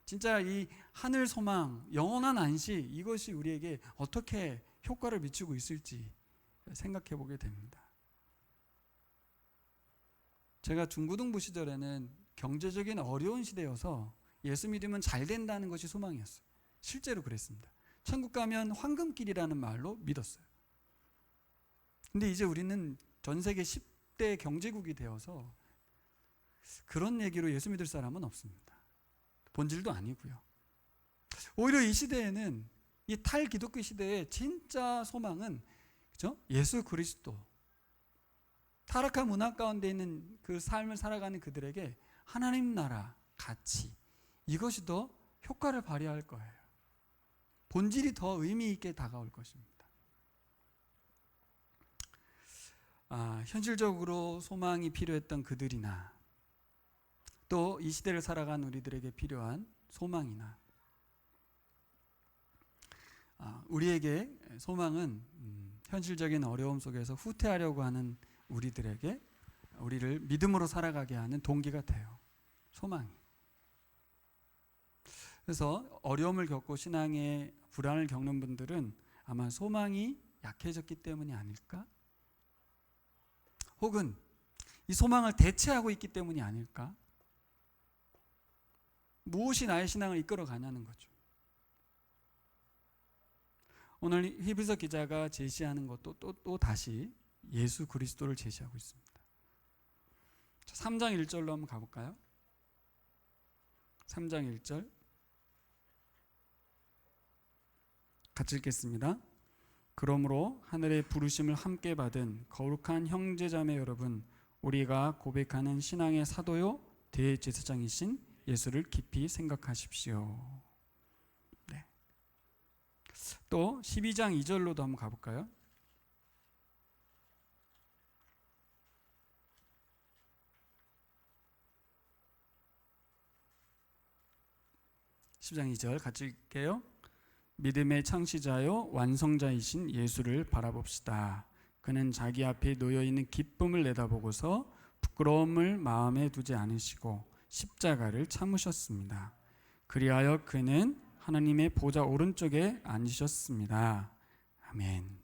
진짜 이 하늘 소망, 영원한 안식, 이것이 우리에게 어떻게 효과를 미치고 있을지 생각해 보게 됩니다. 제가 중고등부 시절에는 경제적인 어려운 시대여서 예수 믿으면 잘 된다는 것이 소망이었어요. 실제로 그랬습니다. 천국 가면 황금길이라는 말로 믿었어요. 근데 이제 우리는 전 세계 10대 경제국이 되어서 그런 얘기로 예수 믿을 사람은 없습니다. 본질도 아니고요. 오히려 이 시대에는, 이 탈기독교 시대의 진짜 소망은, 그죠? 예수 그리스도, 타락한 문화 가운데 있는 그 삶을 살아가는 그들에게 하나님 나라, 가치, 이것이 더 효과를 발휘할 거예요. 본질이 더 의미 있게 다가올 것입니다. 현실적으로 소망이 필요했던 그들이나 또 이 시대를 살아간 우리들에게 필요한 소망이나, 우리에게 소망은 현실적인 어려움 속에서 후퇴하려고 하는 우리들에게, 우리를 믿음으로 살아가게 하는 동기가 돼요. 소망이. 그래서 어려움을 겪고 신앙의 불안을 겪는 분들은 아마 소망이 약해졌기 때문이 아닐까? 혹은 이 소망을 대체하고 있기 때문이 아닐까? 무엇이 나의 신앙을 이끌어 가냐는 거죠. 오늘 히브리서 기자가 제시하는 것도 또 다시 예수 그리스도를 제시하고 있습니다. 3장 1절로 한번 가볼까요? 3장 1절 같이 읽겠습니다. 그러므로 하늘의 부르심을 함께 받은 거룩한 형제자매 여러분, 우리가 고백하는 신앙의 사도요 대제사장이신 예수를 깊이 생각하십시오. 네. 또 12장 2절로도 한번 가볼까요? 10장 2절 같이 읽게요. 믿음의 창시자요 완성자이신 예수를 바라봅시다. 그는 자기 앞에 놓여있는 기쁨을 내다보고서 부끄러움을 마음에 두지 않으시고 십자가를 참으셨습니다. 그리하여 그는 하나님의 보좌 오른쪽에 앉으셨습니다. 아멘.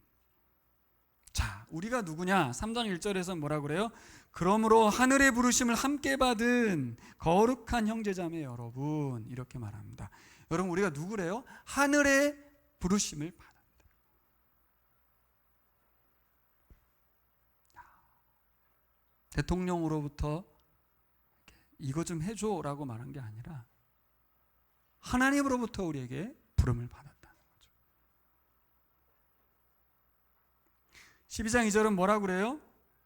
자, 우리가 누구냐? 3장 1절에서 뭐라 그래요? 그러므로 하늘의 부르심을 함께 받은 거룩한 형제자매 여러분, 이렇게 말합니다. 여러분, 우리가 누구래요? 하늘의 부르심을 받았다. 대통령으로부터 이거 좀 해줘라고 말한 게 아니라 하나님으로부터 우리에게 부름을 받았다는 거죠. 12장 2절은 뭐라고 그래요?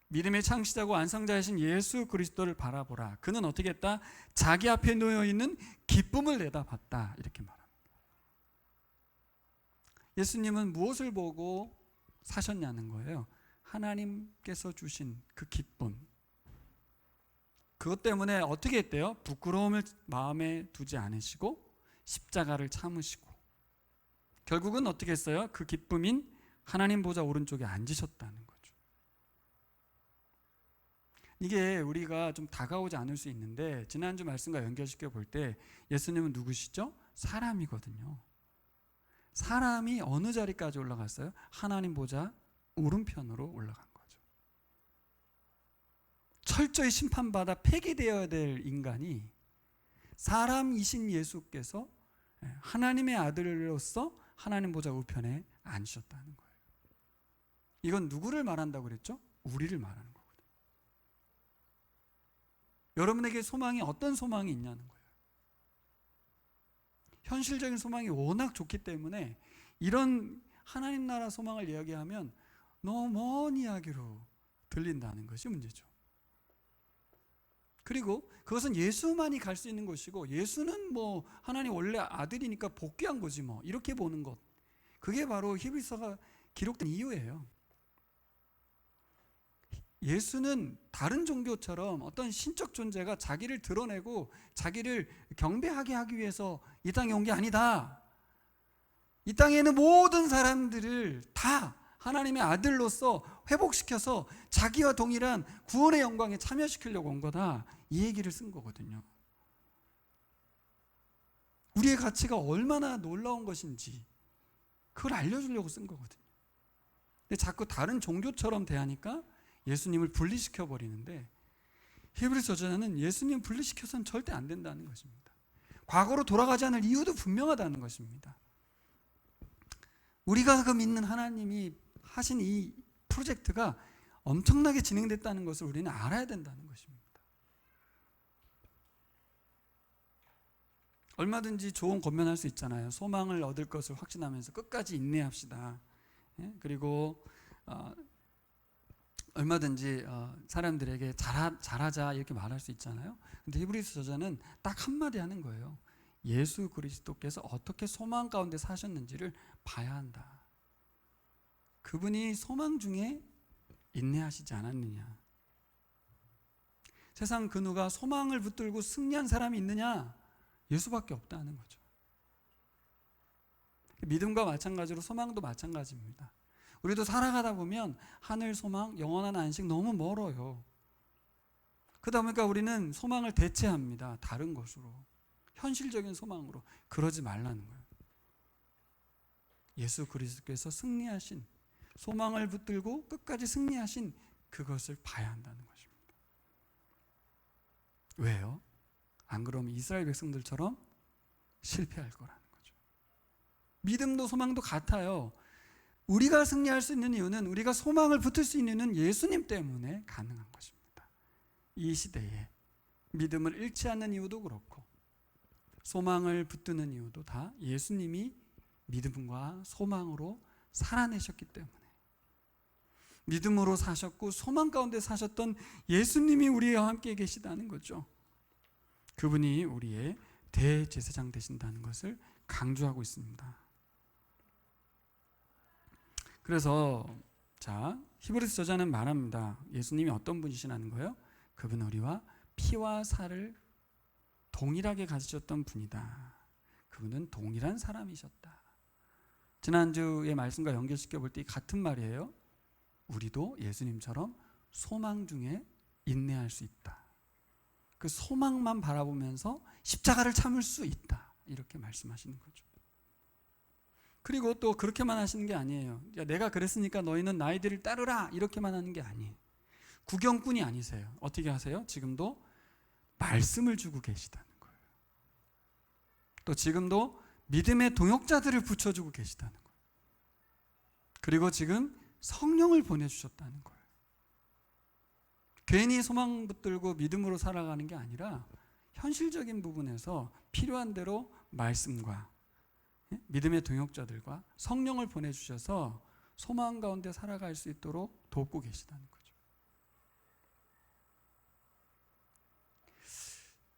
믿음의 창시자고 완성자이신 예수 그리스도를 바라보라. 그는 어떻게 했다? 자기 앞에 놓여있는 기쁨을 내다봤다. 이렇게 말합니다. 예수님은 무엇을 보고 사셨냐는 거예요. 하나님께서 주신 그 기쁨. 그것 때문에 어떻게 했대요? 부끄러움을 마음에 두지 않으시고 십자가를 참으시고 결국은 어떻게 했어요? 그 기쁨인 하나님 보좌 오른쪽에 앉으셨다는 거죠. 이게 우리가 좀 다가오지 않을 수 있는데 지난주 말씀과 연결시켜 볼 때 예수님은 누구시죠? 사람이거든요. 사람이 어느 자리까지 올라갔어요? 하나님 보좌 오른편으로 올라간 거죠. 철저히 심판받아 폐기되어야 될 인간이 사람이신 예수께서 하나님의 아들로서 하나님 보좌 우편에 앉으셨다는 거예요. 이건 누구를 말한다고 그랬죠? 우리를 말하는 거예요. 여러분에게 소망이 어떤 소망이 있냐는 거예요. 현실적인 소망이 워낙 좋기 때문에 이런 하나님 나라 소망을 이야기하면 너무 먼 이야기로 들린다는 것이 문제죠. 그리고 그것은 예수만이 갈 수 있는 것이고 예수는 뭐 하나님 원래 아들이니까 복귀한 거지 뭐 이렇게 보는 것, 그게 바로 히브리서가 기록된 이유예요. 예수는 다른 종교처럼 어떤 신적 존재가 자기를 드러내고 자기를 경배하게 하기 위해서 이 땅에 온 게 아니다. 이 땅에 있는 모든 사람들을 다 하나님의 아들로서 회복시켜서 자기와 동일한 구원의 영광에 참여시키려고 온 거다. 이 얘기를 쓴 거거든요. 우리의 가치가 얼마나 놀라운 것인지 그걸 알려주려고 쓴 거거든요. 근데 자꾸 다른 종교처럼 대하니까 예수님을 분리시켜 버리는데, 히브리서 저자는 예수님 분리시켜서는 절대 안 된다는 것입니다. 과거로 돌아가지 않을 이유도 분명하다는 것입니다. 우리가 그 믿는 하나님이 하신 이 프로젝트가 엄청나게 진행됐다는 것을 우리는 알아야 된다는 것입니다. 얼마든지 좋은 권면할 수 있잖아요. 소망을 얻을 것을 확신하면서 끝까지 인내합시다. 그리고 얼마든지 사람들에게 잘하자 이렇게 말할 수 있잖아요. 근데 히브리서 저자는 딱 한마디 하는 거예요. 예수 그리스도께서 어떻게 소망 가운데 사셨는지를 봐야 한다. 그분이 소망 중에 인내하시지 않았느냐. 세상 그 누가 소망을 붙들고 승리한 사람이 있느냐? 예수밖에 없다는 거죠. 믿음과 마찬가지로 소망도 마찬가지입니다. 우리도 살아가다 보면 하늘 소망, 영원한 안식 너무 멀어요. 그러다 보니까 우리는 소망을 대체합니다. 다른 것으로. 현실적인 소망으로. 그러지 말라는 거예요. 예수 그리스도께서 승리하신, 소망을 붙들고 끝까지 승리하신 그것을 봐야 한다는 것입니다. 왜요? 안 그러면 이스라엘 백성들처럼 실패할 거라는 거죠. 믿음도 소망도 같아요. 우리가 승리할 수 있는 이유는, 우리가 소망을 붙을 수 있는 이유는 예수님 때문에 가능한 것입니다. 이 시대에 믿음을 잃지 않는 이유도 그렇고 소망을 붙드는 이유도 다 예수님이 믿음과 소망으로 살아내셨기 때문에, 믿음으로 사셨고 소망 가운데 사셨던 예수님이 우리와 함께 계시다는 거죠. 그분이 우리의 대제사장 되신다는 것을 강조하고 있습니다. 그래서 히브리서 저자는 말합니다. 예수님이 어떤 분이시라는 거예요? 그분은 우리와 피와 살을 동일하게 가지셨던 분이다. 그분은 동일한 사람이셨다. 지난주의 말씀과 연결시켜 볼 때 같은 말이에요. 우리도 예수님처럼 소망 중에 인내할 수 있다. 그 소망만 바라보면서 십자가를 참을 수 있다. 이렇게 말씀하시는 거죠. 그리고 또 그렇게만 하시는 게 아니에요. 야, 내가 그랬으니까 너희는 나이들을 따르라 이렇게만 하는 게 아니에요. 구경꾼이 아니세요. 어떻게 하세요? 지금도 말씀을 주고 계시다는 거예요. 또 지금도 믿음의 동역자들을 붙여주고 계시다는 거예요. 그리고 지금 성령을 보내주셨다는 거예요. 괜히 소망 붙들고 믿음으로 살아가는 게 아니라 현실적인 부분에서 필요한 대로 말씀과 믿음의 동역자들과 성령을 보내주셔서 소망 가운데 살아갈 수 있도록 돕고 계시다는 거죠.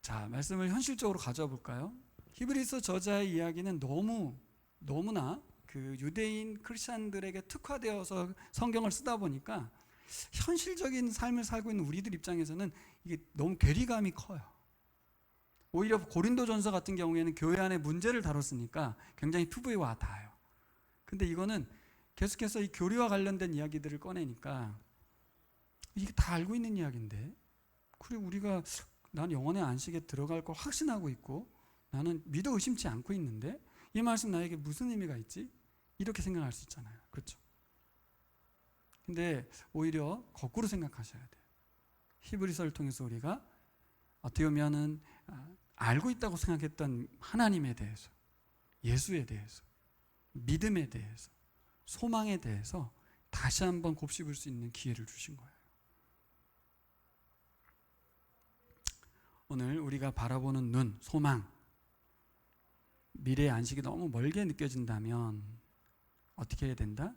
자, 말씀을 현실적으로 가져와 볼까요? 히브리서 저자의 이야기는 너무나 그 유대인 크리스찬들에게 특화되어서 성경을 쓰다 보니까 현실적인 삶을 살고 있는 우리들 입장에서는 이게 너무 괴리감이 커요. 오히려 고린도전서 같은 경우에는 교회 안에 문제를 다뤘으니까 굉장히 피부에 와 닿아요. 근데 이거는 계속해서 이 교리와 관련된 이야기들을 꺼내니까 이게 다 알고 있는 이야기인데, 그리고 우리가 난 영원의 안식에 들어갈 걸 확신하고 있고 나는 믿어 의심치 않고 있는데 이 말씀 나에게 무슨 의미가 있지? 이렇게 생각할 수 있잖아요. 그렇죠? 근데 오히려 거꾸로 생각하셔야 돼요. 히브리서를 통해서 우리가 어떻게 보면은 알고 있다고 생각했던 하나님에 대해서, 예수에 대해서, 믿음에 대해서, 소망에 대해서 다시 한번 곱씹을 수 있는 기회를 주신 거예요. 오늘 우리가 바라보는 눈, 소망, 미래의 안식이 너무 멀게 느껴진다면 어떻게 해야 된다?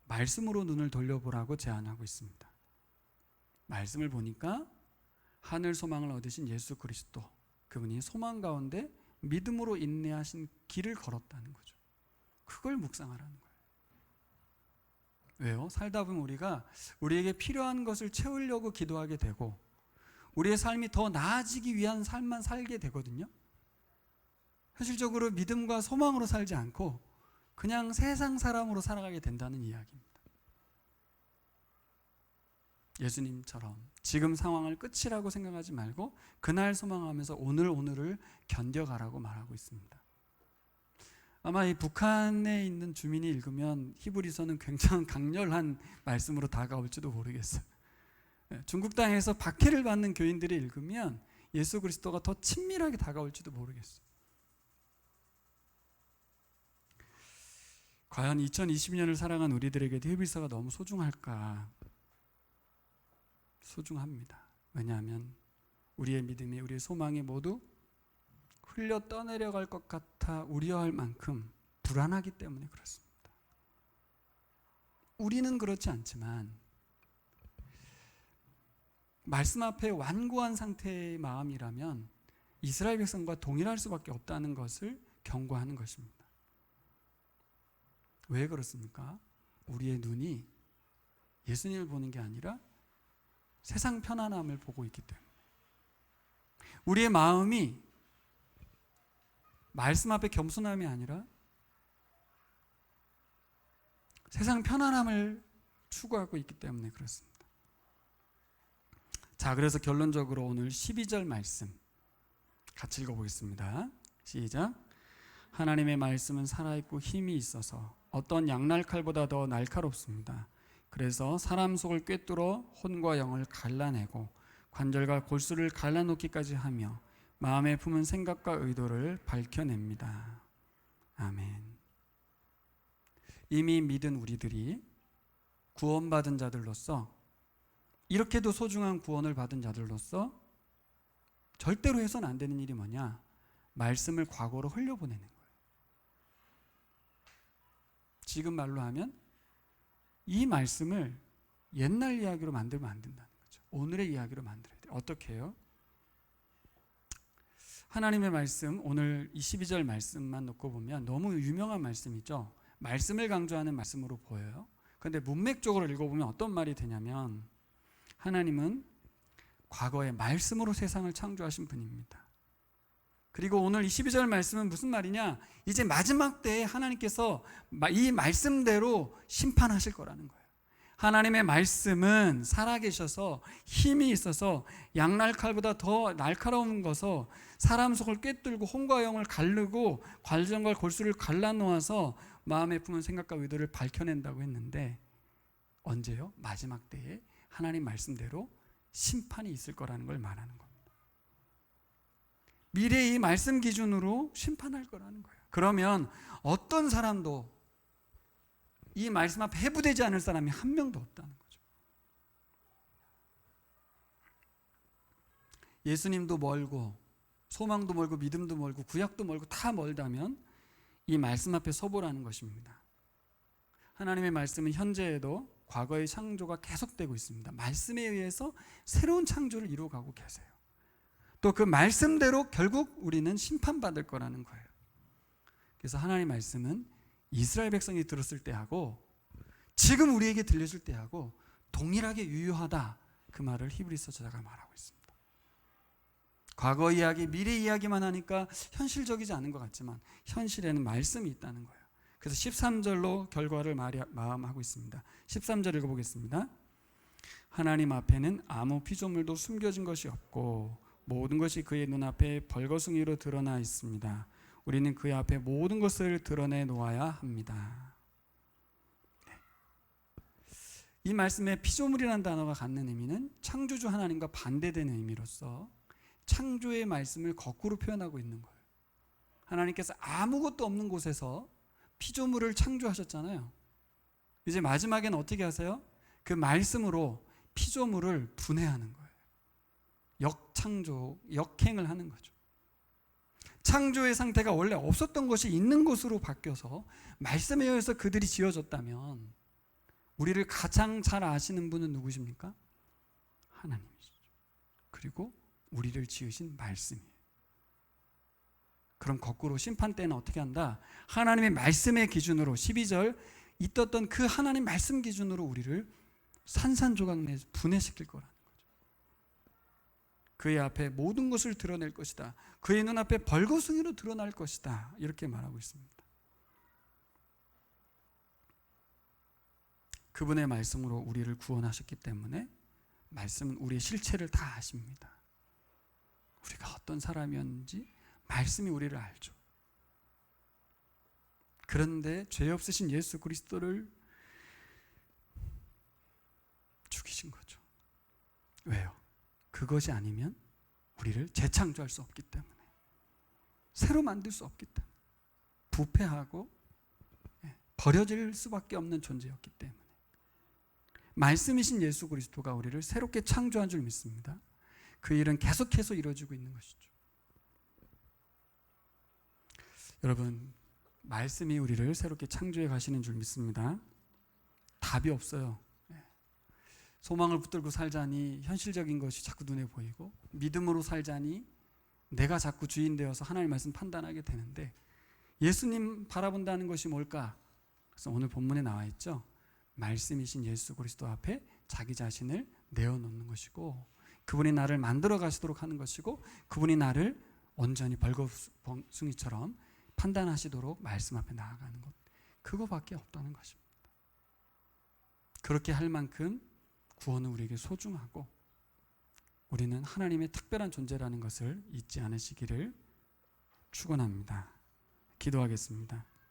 말씀으로 눈을 돌려보라고 제안하고 있습니다. 말씀을 보니까 하늘 소망을 얻으신 예수 그리스도, 그분이 소망 가운데 믿음으로 인내하신 길을 걸었다는 거죠. 그걸 묵상하라는 거예요. 왜요? 살다 보면 우리가 우리에게 필요한 것을 채우려고 기도하게 되고 우리의 삶이 더 나아지기 위한 삶만 살게 되거든요. 현실적으로 믿음과 소망으로 살지 않고 그냥 세상 사람으로 살아가게 된다는 이야기입니다. 예수님처럼 지금 상황을 끝이라고 생각하지 말고 그날 소망하면서 오늘을 견뎌가라고 말하고 있습니다. 아마 이 북한에 있는 주민이 읽으면 히브리서는 굉장히 강렬한 말씀으로 다가올지도 모르겠어요. 중국 땅에서 박해를 받는 교인들이 읽으면 예수 그리스도가 더 친밀하게 다가올지도 모르겠어요. 과연 2020년을 살아간 우리들에게도 히브리서가 너무 소중할까? 소중합니다. 왜냐하면 우리의 믿음이, 우리의 소망이 모두 흘려 떠내려갈 것 같아 우려할 만큼 불안하기 때문에 그렇습니다. 우리는 그렇지 않지만 말씀 앞에 완고한 상태의 마음이라면 이스라엘 백성과 동일할 수밖에 없다는 것을 경고하는 것입니다. 왜 그렇습니까? 우리의 눈이 예수님을 보는 게 아니라 세상 편안함을 보고 있기 때문에, 우리의 마음이 말씀 앞에 겸손함이 아니라 세상 편안함을 추구하고 있기 때문에 그렇습니다. 자, 그래서 결론적으로 오늘 12절 말씀 같이 읽어보겠습니다. 시작. 하나님의 말씀은 살아있고 힘이 있어서 어떤 양날칼보다 더 날카롭습니다. 그래서 사람 속을 꿰뚫어 혼과 영을 갈라내고 관절과 골수를 갈라놓기까지 하며 마음에 품은 생각과 의도를 밝혀냅니다. 아멘. 이미 믿은 우리들이 구원받은 자들로서, 이렇게도 소중한 구원을 받은 자들로서 절대로 해서는 안 되는 일이 뭐냐? 말씀을 과거로 흘려보내는 거예요. 지금 말로 하면 이 말씀을 옛날 이야기로 만들면 안 된다는 거죠. 오늘의 이야기로 만들어야 돼요. 어떻게 해요? 하나님의 말씀, 오늘 22절 말씀만 놓고 보면 너무 유명한 말씀이죠. 말씀을 강조하는 말씀으로 보여요. 그런데 문맥적으로 읽어보면 어떤 말이 되냐면, 하나님은 과거에 말씀으로 세상을 창조하신 분입니다. 그리고 오늘 22절 말씀은 무슨 말이냐? 이제 마지막 때에 하나님께서 이 말씀대로 심판하실 거라는 거예요. 하나님의 말씀은 살아계셔서 힘이 있어서 양날칼보다 더 날카로운 것서 사람 속을 꿰뚫고 혼과 영을 가르고 관절과 골수를 갈라놓아서 마음에 품은 생각과 의도를 밝혀낸다고 했는데, 언제요? 마지막 때에 하나님 말씀대로 심판이 있을 거라는 걸 말하는 겁니다. 미래의 이 말씀 기준으로 심판할 거라는 거예요. 그러면 어떤 사람도 이 말씀 앞에 해부되지 않을 사람이 한 명도 없다는 거죠. 예수님도 멀고 소망도 멀고 믿음도 멀고 구약도 멀고 다 멀다면 이 말씀 앞에 서보라는 것입니다. 하나님의 말씀은 현재에도 과거의 창조가 계속되고 있습니다. 말씀에 의해서 새로운 창조를 이루어가고 계세요. 또 그 말씀대로 결국 우리는 심판받을 거라는 거예요. 그래서 하나님의 말씀은 이스라엘 백성이 들었을 때하고 지금 우리에게 들려줄 때하고 동일하게 유효하다, 그 말을 히브리서 저자가 말하고 있습니다. 과거 이야기, 미래 이야기만 하니까 현실적이지 않은 것 같지만 현실에는 말씀이 있다는 거예요. 그래서 13절로 결과를 마음하고 있습니다. 13절 읽어보겠습니다. 하나님 앞에는 아무 피조물도 숨겨진 것이 없고 모든 것이 그의 눈앞에 벌거숭이로 드러나 있습니다. 우리는 그의 앞에 모든 것을 드러내 놓아야 합니다. 이 말씀에 피조물이라는 단어가 갖는 의미는 창조주 하나님과 반대되는 의미로서 창조의 말씀을 거꾸로 표현하고 있는 거예요. 하나님께서 아무것도 없는 곳에서 피조물을 창조하셨잖아요. 이제 마지막에는 어떻게 하세요? 그 말씀으로 피조물을 분해하는 거예요. 역창조, 역행을 하는 거죠. 창조의 상태가 원래 없었던 것이 있는 것으로 바뀌어서 말씀에 의해서 그들이 지어졌다면 우리를 가장 잘 아시는 분은 누구십니까? 하나님이시죠. 그리고 우리를 지으신 말씀이에요. 그럼 거꾸로 심판 때는 어떻게 한다? 하나님의 말씀의 기준으로 12절 있었던 그 하나님 말씀 기준으로 우리를 산산조각 내서 분해시킬 거라는 거죠. 그의 앞에 모든 것을 드러낼 것이다. 그의 눈앞에 벌거숭이로 드러날 것이다. 이렇게 말하고 있습니다. 그분의 말씀으로 우리를 구원하셨기 때문에 말씀은 우리의 실체를 다 아십니다. 우리가 어떤 사람이었는지 말씀이 우리를 알죠. 그런데 죄 없으신 예수 그리스도를 죽이신 거죠. 왜요? 그것이 아니면 우리를 재창조할 수 없기 때문에, 새로 만들 수 없기 때문에, 부패하고 버려질 수밖에 없는 존재였기 때문에, 말씀이신 예수 그리스도가 우리를 새롭게 창조한 줄 믿습니다. 그 일은 계속해서 이루어지고 있는 것이죠. 여러분, 말씀이 우리를 새롭게 창조해 가시는 줄 믿습니다. 답이 없어요. 소망을 붙들고 살자니 현실적인 것이 자꾸 눈에 보이고, 믿음으로 살자니 내가 자꾸 주인 되어서 하나님의 말씀 판단하게 되는데, 예수님 바라본다는 것이 뭘까? 그래서 오늘 본문에 나와 있죠. 말씀이신 예수 그리스도 앞에 자기 자신을 내어놓는 것이고, 그분이 나를 만들어 가시도록 하는 것이고, 그분이 나를 온전히 벌거숭이처럼 판단하시도록 말씀 앞에 나아가는 것, 그거밖에 없다는 것입니다. 그렇게 할 만큼 구원은 우리에게 소중하고, 우리는 하나님의 특별한 존재라는 것을 잊지 않으시기를 축원합니다. 기도하겠습니다.